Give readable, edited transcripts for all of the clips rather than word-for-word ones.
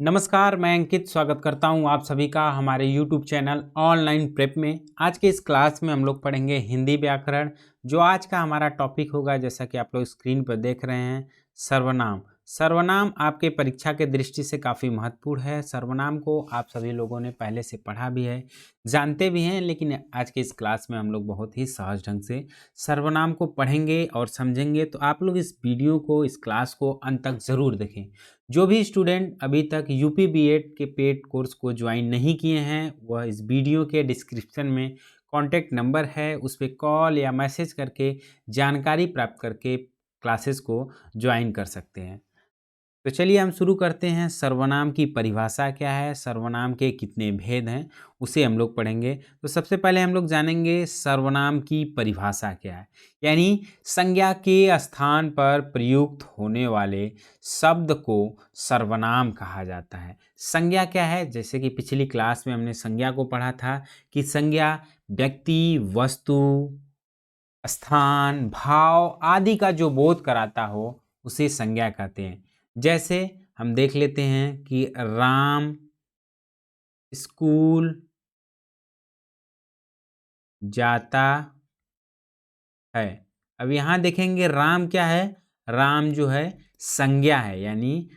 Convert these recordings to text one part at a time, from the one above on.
नमस्कार, मैं अंकित स्वागत करता हूं आप सभी का हमारे YouTube चैनल ऑनलाइन प्रेप में। आज के इस क्लास में हम लोग पढ़ेंगे हिंदी व्याकरण। जो आज का हमारा टॉपिक होगा, जैसा कि आप लोग स्क्रीन पर देख रहे हैं, सर्वनाम। सर्वनाम आपके परीक्षा के दृष्टि से काफ़ी महत्वपूर्ण है। सर्वनाम को आप सभी लोगों ने पहले से पढ़ा भी है, जानते भी हैं, लेकिन आज के इस क्लास में हम लोग बहुत ही सहज ढंग से सर्वनाम को पढ़ेंगे और समझेंगे। तो आप लोग इस वीडियो को, इस क्लास को अंत तक ज़रूर देखें। जो भी स्टूडेंट अभी तक यूपी बीएड के पेड कोर्स को ज्वाइन नहीं किए हैं, वह इस वीडियो के डिस्क्रिप्शन में कॉन्टैक्ट नंबर है, उस पर कॉल या मैसेज करके जानकारी प्राप्त करके क्लासेस को ज्वाइन कर सकते हैं। तो चलिए हम शुरू करते हैं। सर्वनाम की परिभाषा क्या है, सर्वनाम के कितने भेद हैं, उसे हम लोग पढ़ेंगे। तो सबसे पहले हम लोग जानेंगे सर्वनाम की परिभाषा क्या है। यानी संज्ञा के स्थान पर प्रयुक्त होने वाले शब्द को सर्वनाम कहा जाता है। संज्ञा क्या है? जैसे कि पिछली क्लास में हमने संज्ञा को पढ़ा था कि संज्ञा व्यक्ति, वस्तु, स्थान, भाव आदि का जो बोध कराता हो उसे संज्ञा कहते हैं। जैसे हम देख लेते हैं कि राम स्कूल जाता है। अब यहाँ देखेंगे राम क्या है? राम जो है संज्ञा है, यानी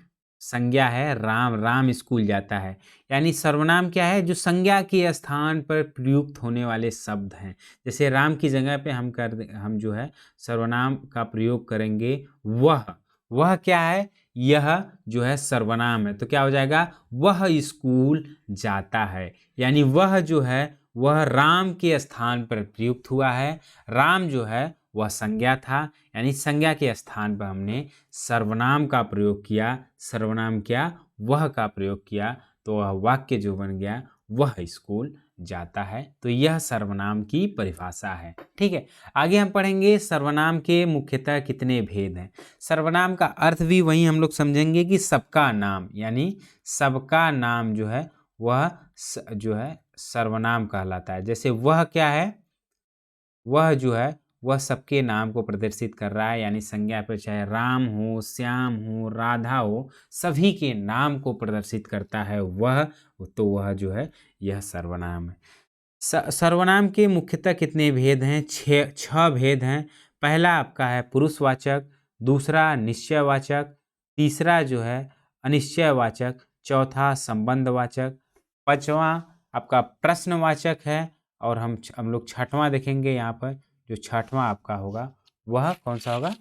संज्ञा है राम, राम स्कूल जाता है। यानी सर्वनाम क्या है? जो संज्ञा के स्थान पर प्रयुक्त होने वाले शब्द हैं। जैसे राम की जगह पे हम जो है सर्वनाम का प्रयोग करेंगे वह क्या है? यह जो है सर्वनाम है, तो क्या हो जाएगा? वह स्कूल जाता है। यानी वह जो है वह राम के स्थान पर प्रयुक्त हुआ है। राम जो है वह संज्ञा था, यानी संज्ञा के स्थान पर हमने सर्वनाम का प्रयोग किया। सर्वनाम क्या? वह का प्रयोग किया, तो वह वाक्य जो बन गया, वह स्कूल जाता है। तो यह सर्वनाम की परिभाषा है। ठीक है, आगे हम पढ़ेंगे सर्वनाम के मुख्यतः कितने भेद हैं। सर्वनाम का अर्थ भी वही हम लोग समझेंगे कि सबका नाम, यानी सबका नाम जो है वह जो है सर्वनाम कहलाता है। जैसे वह क्या है? वह जो है वह सबके नाम को प्रदर्शित कर रहा है, यानी संज्ञा पर चाहे राम हो, श्याम हो, राधा हो, सभी के नाम को प्रदर्शित करता है वह, तो वह जो है यह सर्वनाम है। सर्वनाम के मुख्यतः कितने भेद हैं? छह भेद हैं। पहला आपका है पुरुषवाचक, दूसरा निश्चयवाचक, तीसरा जो है अनिश्चयवाचक, चौथा संबंधवाचक, पांचवा आपका प्रश्नवाचक है, और हम लोग छठवां देखेंगे। यहाँ पर जो छठवां आपका होगा वह कौन सा होगा?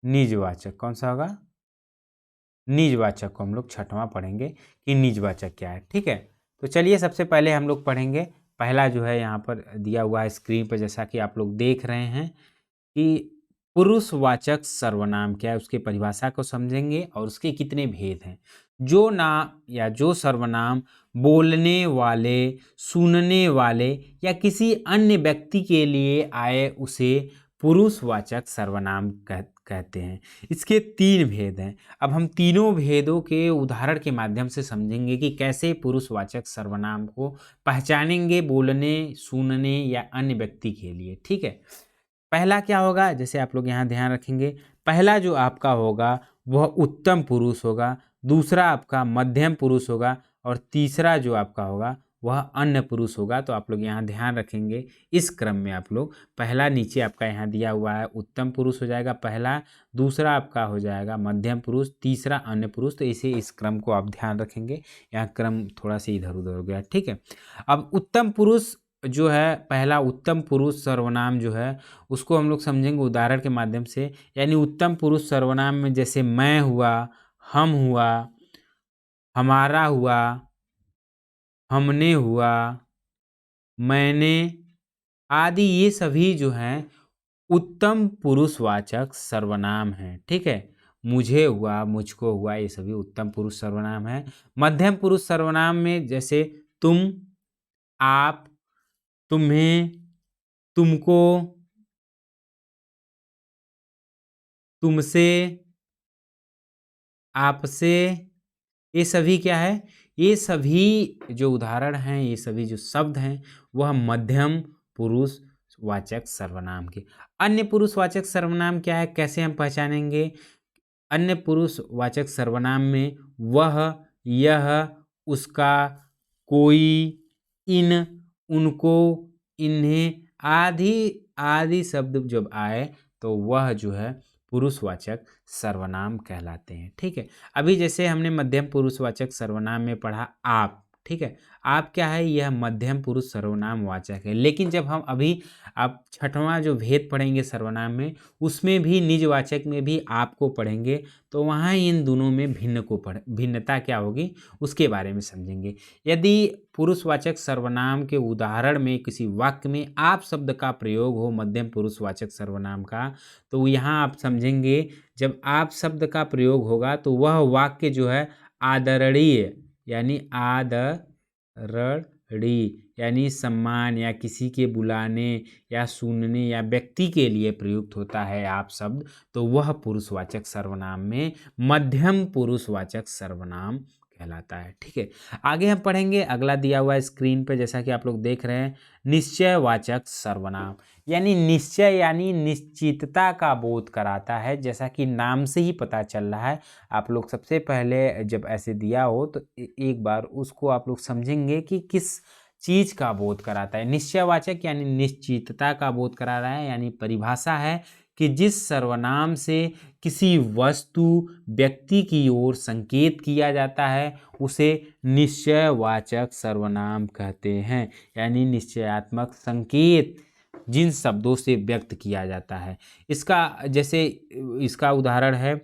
निजवाचक। कौन सा होगा? निजवाचक को हम लोग छठवां पढ़ेंगे कि निजवाचक क्या है। ठीक है, तो चलिए सबसे पहले हम लोग पढ़ेंगे पहला जो है यहाँ पर दिया हुआ है स्क्रीन पर, जैसा कि आप लोग देख रहे हैं कि पुरुषवाचक सर्वनाम क्या है, उसके परिभाषा को समझेंगे और उसके कितने भेद हैं। जो नाम या जो सर्वनाम बोलने वाले, सुनने वाले या किसी अन्य व्यक्ति के लिए आए उसे पुरुषवाचक सर्वनाम कहते हैं। इसके तीन भेद हैं। अब हम तीनों भेदों के उदाहरण के माध्यम से समझेंगे कि कैसे पुरुषवाचक सर्वनाम को पहचानेंगे बोलने, सुनने या अन्य व्यक्ति के लिए। ठीक है, पहला क्या होगा? जैसे आप लोग यहाँ ध्यान रखेंगे, पहला जो आपका होगा वह उत्तम पुरुष होगा, दूसरा आपका मध्यम पुरुष होगा, और तीसरा जो आपका होगा वह अन्य पुरुष होगा। तो आप लोग यहाँ ध्यान रखेंगे इस क्रम में। आप लोग पहला नीचे आपका यहाँ दिया हुआ है उत्तम पुरुष हो जाएगा पहला, दूसरा आपका हो जाएगा मध्यम पुरुष, तीसरा अन्य पुरुष। तो इसे इस क्रम को आप ध्यान रखेंगे। यहाँ क्रम थोड़ा सा इधर उधर हो गया। ठीक है, अब उत्तम पुरुष जो है, पहला उत्तम पुरुष सर्वनाम जो है उसको हम लोग समझेंगे उदाहरण के माध्यम से। यानी उत्तम पुरुष सर्वनाम में जैसे मैं हुआ, हम हुआ, हमारा हुआ, हमने हुआ, मैंने आदि, ये सभी जो हैं उत्तम पुरुषवाचक सर्वनाम हैं। ठीक है, मुझे हुआ, मुझको हुआ, ये सभी उत्तम पुरुष सर्वनाम है। मध्यम पुरुष सर्वनाम में जैसे तुम, आप, तुम्हें, तुमको, तुमसे, आपसे, ये सभी क्या है? ये सभी जो उदाहरण हैं, ये सभी जो शब्द हैं वह मध्यम पुरुषवाचक सर्वनाम के। अन्य पुरुषवाचक सर्वनाम क्या है, कैसे हम पहचानेंगे? अन्य पुरुषवाचक सर्वनाम में वह, यह, उसका, कोई, इन, उनको, इन्हें आदि आदि शब्द जब आए तो वह जो है पुरुषवाचक सर्वनाम कहलाते हैं। ठीक है, अभी जैसे हमने मध्यम पुरुषवाचक सर्वनाम में पढ़ा आप, ठीक है, आप क्या है, यह मध्यम पुरुष सर्वनाम वाचक है। लेकिन जब हम अभी आप छठवां जो भेद पढ़ेंगे सर्वनाम में, उसमें भी निजवाचक में भी आपको पढ़ेंगे, तो वहाँ इन दोनों में भिन्नता क्या होगी उसके बारे में समझेंगे। यदि पुरुषवाचक सर्वनाम के उदाहरण में किसी वाक्य में आप शब्द का प्रयोग हो मध्यम पुरुषवाचक सर्वनाम का, तो यहाँ आप समझेंगे जब आप शब्द का प्रयोग होगा तो वह वाक्य जो है आदरणीय यानी यानी सम्मान या किसी के बुलाने या सुनने या व्यक्ति के लिए प्रयुक्त होता है आप शब्द, तो वह पुरुषवाचक सर्वनाम में मध्यम पुरुषवाचक सर्वनाम कहलाता है। ठीक है, आगे हम पढ़ेंगे, अगला दिया हुआ है स्क्रीन पे जैसा कि आप लोग देख रहे हैं, निश्चयवाचक सर्वनाम। यानी निश्चय यानी निश्चितता का बोध कराता है, जैसा कि नाम से ही पता चल रहा है। आप लोग सबसे पहले जब ऐसे दिया हो तो एक बार उसको आप लोग समझेंगे कि किस चीज का बोध कराता है। निश्चयवाचक यानी निश्चितता का बोध करा रहा है, यानी परिभाषा है कि जिस सर्वनाम से किसी वस्तु व्यक्ति की ओर संकेत किया जाता है उसे निश्चयवाचक सर्वनाम कहते हैं। यानी निश्चयात्मक संकेत जिन शब्दों से व्यक्त किया जाता है, इसका जैसे इसका उदाहरण है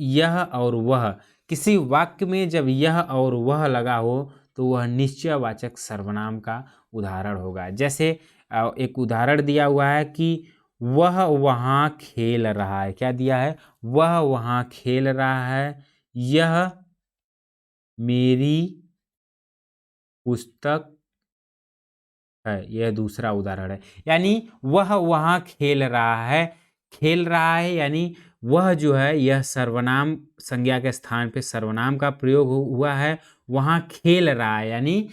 यह और वह। किसी वाक्य में जब यह और वह लगा हो तो वह निश्चयवाचक सर्वनाम का उदाहरण होगा। जैसे एक उदाहरण दिया हुआ है कि वह वहाँ खेल रहा है। क्या दिया है? वह वहाँ खेल रहा है। यह मेरी पुस्तक है, यह दूसरा उदाहरण है। यानी वह वहाँ खेल रहा है, खेल रहा है यानी वह जो है यह सर्वनाम संज्ञा के स्थान पे सर्वनाम का प्रयोग हुआ है। वहाँ खेल रहा है यानी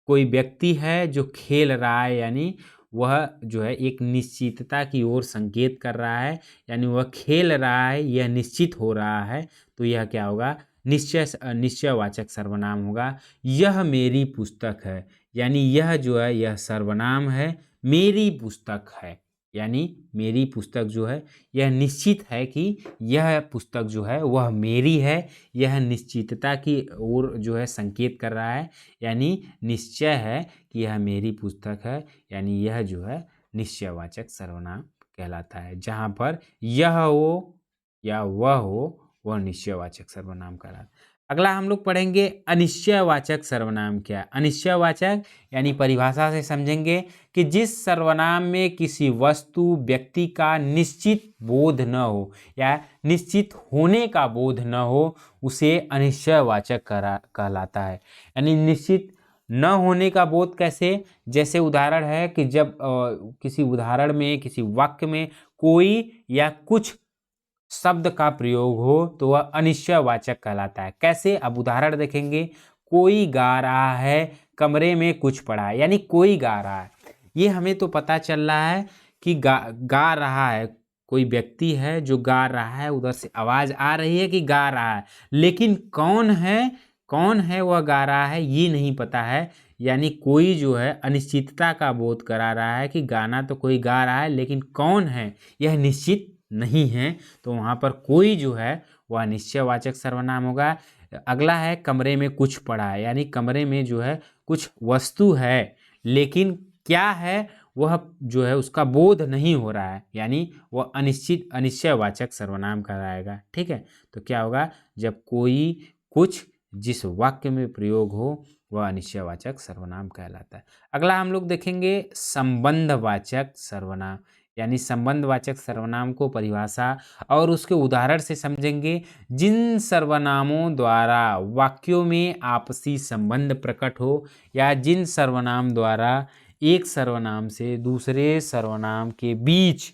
कोई व्यक्ति है जो खेल रहा है, यानी वह जो है एक निश्चितता की ओर संकेत कर रहा है, यानी वह खेल रहा है, यह निश्चित हो रहा है, तो यह क्या होगा? निश्चयवाचक सर्वनाम होगा। यह मेरी पुस्तक है, यानी यह जो है यह सर्वनाम है, मेरी पुस्तक है, यानी मेरी पुस्तक जो है यह निश्चित है कि यह पुस्तक जो है वह मेरी है। यह निश्चितता की ओर जो है संकेत कर रहा है, यानी निश्चय है कि यह मेरी पुस्तक है, यानी यह जो है निश्चयवाचक सर्वनाम कहलाता है। जहाँ पर यह हो या वह हो वह निश्चयवाचक सर्वनाम कहलाता है। अगला हम लोग पढ़ेंगे अनिश्चयवाचक सर्वनाम क्या है। अनिश्चयवाचक यानी परिभाषा से समझेंगे कि जिस सर्वनाम में किसी वस्तु व्यक्ति का निश्चित बोध न हो या निश्चित होने का बोध न हो उसे अनिश्चयवाचक कहलाता है। यानी निश्चित न होने का बोध कैसे? जैसे उदाहरण है कि जब किसी उदाहरण में किसी वाक्य में कोई या कुछ शब्द का प्रयोग हो तो वह अनिश्चयवाचक कहलाता है। कैसे? अब उदाहरण देखेंगे। कोई गा रहा है, कमरे में कुछ पड़ा है, यानी कोई गा रहा है। ये हमें तो पता चल रहा है कि गा रहा है, कोई व्यक्ति है जो गा रहा है, उधर से आवाज आ रही है कि गा रहा है, लेकिन कौन है वह गा रहा है ये नहीं पता है। यानी कोई जो है अनिश्चितता का बोध करा रहा है कि गाना तो कोई गा रहा है लेकिन कौन है यह निश्चित नहीं है, तो वहाँ पर कोई जो है वह निश्चयवाचक सर्वनाम होगा। अगला है कमरे में कुछ पड़ा है, यानी कमरे में जो है कुछ वस्तु है लेकिन क्या है वह जो है उसका बोध नहीं हो रहा है, यानी वह अनिश्चयवाचक सर्वनाम कहलाएगा। ठीक है, तो क्या होगा? जब कोई कुछ जिस वाक्य में प्रयोग हो वह अनिश्चयवाचक सर्वनाम कहलाता है। अगला हम लोग देखेंगे संबंधवाचक सर्वनाम। यानी संबंधवाचक सर्वनाम को परिभाषा और उसके उदाहरण से समझेंगे। जिन सर्वनामों द्वारा वाक्यों में आपसी संबंध प्रकट हो या जिन सर्वनाम द्वारा एक सर्वनाम से दूसरे सर्वनाम के बीच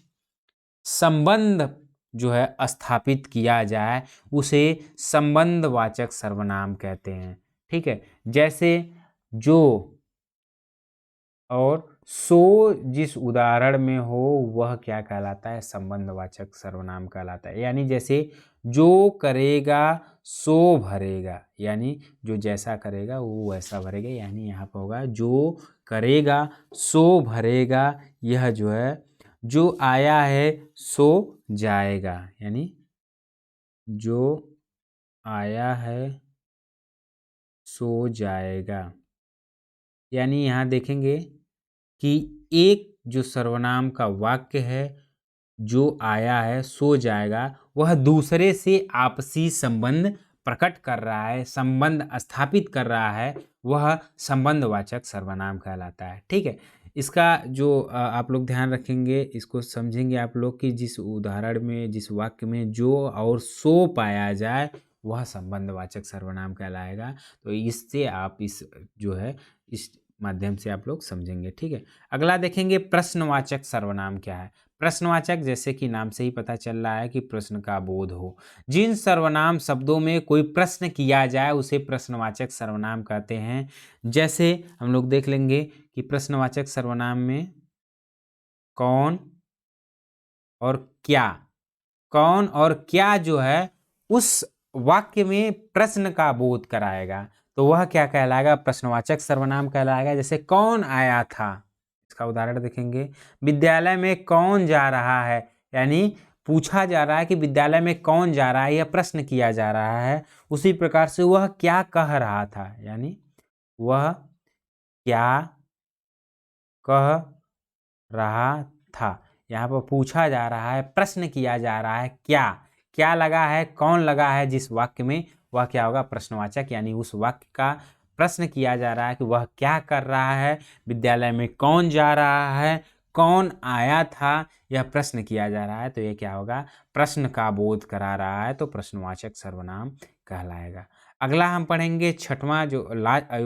संबंध जो है स्थापित किया जाए उसे संबंधवाचक सर्वनाम कहते हैं। ठीक है, जैसे जो और सो जिस उदाहरण में हो वह क्या कहलाता है, संबंधवाचक सर्वनाम कहलाता है। यानी जैसे जो करेगा सो भरेगा, यानी जो जैसा करेगा वो वैसा भरेगा, यानी यहाँ पर होगा जो करेगा सो भरेगा, यह जो है जो आया है सो जाएगा, यानी जो आया है सो जाएगा। यानी यहाँ देखेंगे कि एक जो सर्वनाम का वाक्य है, जो आया है सो जाएगा, वह दूसरे से आपसी संबंध प्रकट कर रहा है, संबंध स्थापित कर रहा है, वह संबंधवाचक सर्वनाम कहलाता है। ठीक है, इसका जो आप लोग ध्यान रखेंगे, इसको समझेंगे आप लोग कि जिस उदाहरण में, जिस वाक्य में जो और सो पाया जाए वह संबंधवाचक सर्वनाम कहलाएगा। तो इससे आप इस जो है इस माध्यम से आप लोग समझेंगे। ठीक है, अगला देखेंगे प्रश्नवाचक सर्वनाम क्या है। प्रश्नवाचक जैसे कि नाम से ही पता चल रहा है कि प्रश्न का बोध हो। जिन सर्वनाम शब्दों में कोई प्रश्न किया जाए उसे प्रश्नवाचक सर्वनाम कहते हैं। जैसे हम लोग देख लेंगे कि प्रश्नवाचक सर्वनाम में कौन और क्या, कौन और क्या जो है उस वाक्य में प्रश्न का बोध कराएगा, तो वह क्या कहलाएगा, प्रश्नवाचक सर्वनाम कहलाएगा। जैसे कौन आया था, इसका उदाहरण देखेंगे, विद्यालय में कौन जा रहा है, यानी पूछा जा रहा है कि विद्यालय में कौन जा रहा है, यह प्रश्न किया जा रहा है। उसी प्रकार से वह क्या कह रहा था, यानी वह क्या कह रहा था, यहाँ पर पूछा जा रहा है, प्रश्न किया जा रहा है, क्या क्या लगा है, कौन लगा है जिस वाक्य में, वह क्या होगा, प्रश्नवाचक। यानी उस वाक्य का प्रश्न किया जा रहा है कि वह क्या कर रहा है, विद्यालय में कौन जा रहा है, कौन आया था, यह प्रश्न किया जा रहा है, तो यह क्या होगा, प्रश्न का बोध करा रहा है, तो प्रश्नवाचक सर्वनाम कहलाएगा। अगला हम पढ़ेंगे छठवां जो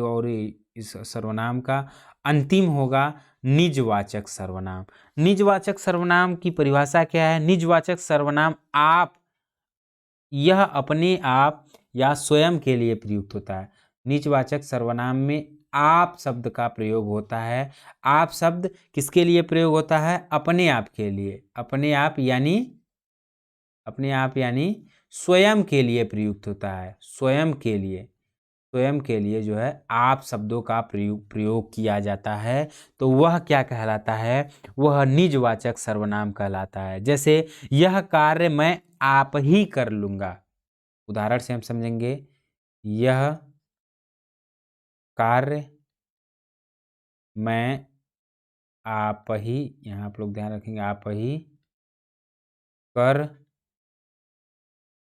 और इस सर्वनाम का अंतिम होगा निजवाचक सर्वनाम। निजवाचक सर्वनाम की परिभाषा क्या है। निजवाचक सर्वनाम आप, यह अपने आप या स्वयं के लिए प्रयुक्त होता है। निजवाचक सर्वनाम में आप शब्द का प्रयोग होता है। आप शब्द किसके लिए प्रयोग होता है, अपने आप के लिए। अपने आप यानी स्वयं के लिए प्रयुक्त होता है, स्वयं के लिए, स्वयं के लिए जो है आप शब्दों का प्रयोग किया जाता है, तो वह क्या कहलाता है, वह निजवाचक सर्वनाम कहलाता है। जैसे यह कार्य मैं आप ही कर लूँगा, उदाहरण से हम समझेंगे, यह कार्य मैं आप ही, यहाँ आप लोग ध्यान रखेंगे, आप ही कर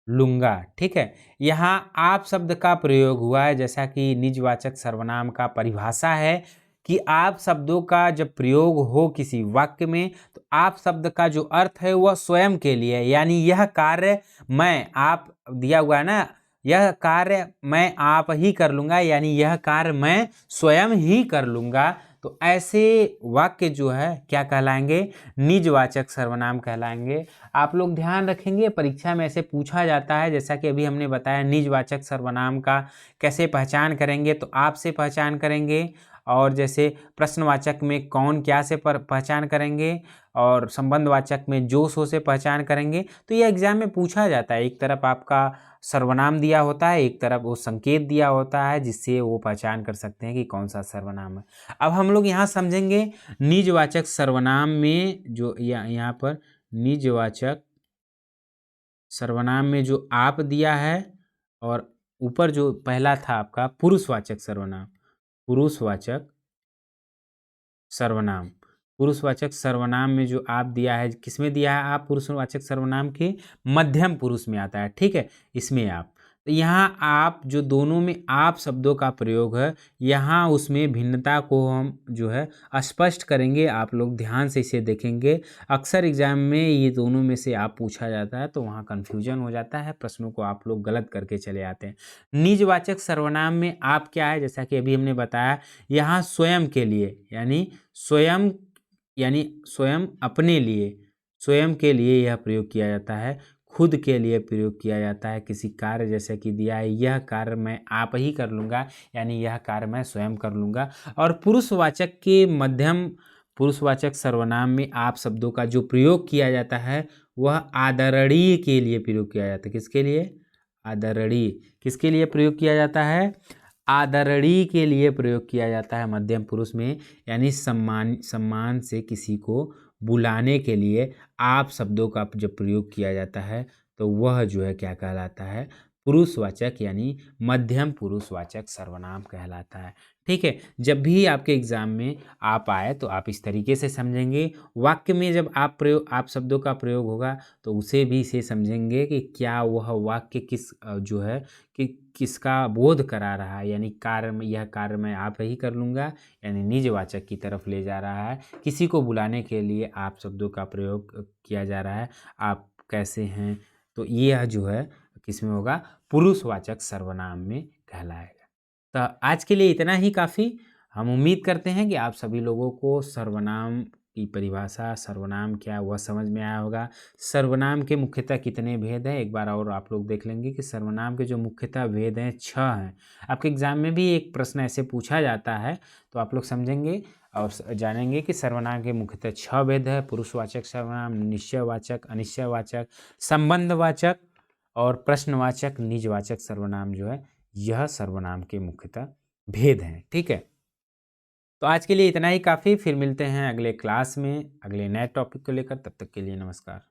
लूँगा। ठीक है, यहाँ आप शब्द का प्रयोग हुआ है, जैसा कि निजवाचक सर्वनाम का परिभाषा है कि आप शब्दों का जब प्रयोग हो किसी वाक्य में, तो आप शब्द का जो अर्थ है वह स्वयं के लिए, यानी यह कार्य मैं, आप दिया हुआ है ना, यह कार्य मैं आप ही कर लूँगा, यानी यह कार्य मैं स्वयं ही कर लूँगा, तो ऐसे वाक्य जो है क्या कहलाएंगे, निजवाचक सर्वनाम कहलाएंगे। आप लोग ध्यान रखेंगे, परीक्षा में ऐसे पूछा जाता है, जैसा कि अभी हमने बताया निजवाचक सर्वनाम का कैसे पहचान करेंगे, तो आप से पहचान करेंगे, और जैसे प्रश्नवाचक में कौन क्या से पहचान करेंगे, और संबंधवाचक में जो सो से पहचान करेंगे। तो ये एग्जाम में पूछा जाता है, एक तरफ आपका सर्वनाम दिया होता है, एक तरफ वो संकेत दिया होता है, जिससे वो पहचान कर सकते हैं कि कौन सा सर्वनाम है। अब हम लोग यहाँ समझेंगे निजवाचक सर्वनाम में जो यहाँ पर निजवाचक सर्वनाम में जो आप दिया है, और ऊपर जो पहला था आपका पुरुषवाचक सर्वनाम, पुरुषवाचक सर्वनाम, पुरुषवाचक सर्वनाम में जो आप दिया है, किसमें दिया है आप, पुरुषवाचक सर्वनाम के मध्यम पुरुष में आता है। ठीक है, इसमें आप, तो यहाँ आप जो दोनों में आप शब्दों का प्रयोग है, यहाँ उसमें भिन्नता को हम जो है स्पष्ट करेंगे। आप लोग ध्यान से इसे देखेंगे, अक्सर एग्जाम में ये दोनों में से आप पूछा जाता है, तो वहाँ कन्फ्यूजन हो जाता है, प्रश्नों को आप लोग गलत करके चले आते हैं। निजवाचक सर्वनाम में आप क्या है, जैसा कि अभी हमने बताया, यहाँ स्वयं के लिए, यानी स्वयं अपने लिए, स्वयं के लिए यह प्रयोग किया जाता है, खुद के लिए प्रयोग किया जाता है। किसी कार्य जैसे कि दिया है, यह कार्य मैं आप ही कर लूँगा, यानी यह कार्य मैं स्वयं कर लूँगा। और पुरुषवाचक के मध्यम पुरुषवाचक सर्वनाम में आप शब्दों का जो प्रयोग किया जाता है वह आदरणीय के लिए प्रयोग किया जाता है। किसके लिए? आदरणीय। किसके लिए प्रयोग किया जाता है? आदरणीय के लिए प्रयोग किया जाता है मध्यम पुरुष में, यानी सम्मान से किसी को बुलाने के लिए आप शब्दों का जब प्रयोग किया जाता है तो वह जो है क्या कहलाता है? पुरुषवाचक, यानी मध्यम पुरुषवाचक सर्वनाम कहलाता है। ठीक है, जब भी आपके एग्जाम में आप आए तो आप इस तरीके से समझेंगे। वाक्य में जब आप शब्दों का प्रयोग होगा तो उसे भी इसे समझेंगे कि क्या वह वाक्य किस जो है कि किसका बोध करा रहा है, यानी कार्य में यह कार्य मैं आप ही कर लूँगा, यानी निजवाचक की तरफ ले जा रहा है। किसी को बुलाने के लिए आप शब्दों का प्रयोग किया जा रहा है, आप कैसे हैं, तो यह जो है किसमें होगा? पुरुषवाचक सर्वनाम में कहलाएगा। तो आज के लिए इतना ही काफ़ी। हम उम्मीद करते हैं कि आप सभी लोगों को सर्वनाम की परिभाषा, सर्वनाम क्या वह समझ में आया होगा। सर्वनाम के मुख्यतः कितने भेद हैं एक बार और आप लोग देख लेंगे कि सर्वनाम के जो मुख्यतः भेद हैं 6 हैं। आपके एग्जाम में भी एक प्रश्न ऐसे पूछा जाता है तो आप लोग समझेंगे और जानेंगे कि सर्वनाम के मुख्यतः 6 भेद है। पुरुषवाचक सर्वनाम, निश्चयवाचक, अनिश्चयवाचक, संबंधवाचक और प्रश्नवाचक, निजवाचक सर्वनाम जो है यह सर्वनाम के मुख्यतः भेद हैं। ठीक है, तो आज के लिए इतना ही काफ़ी। फिर मिलते हैं अगले क्लास में अगले नए टॉपिक को लेकर। तब तक के लिए नमस्कार।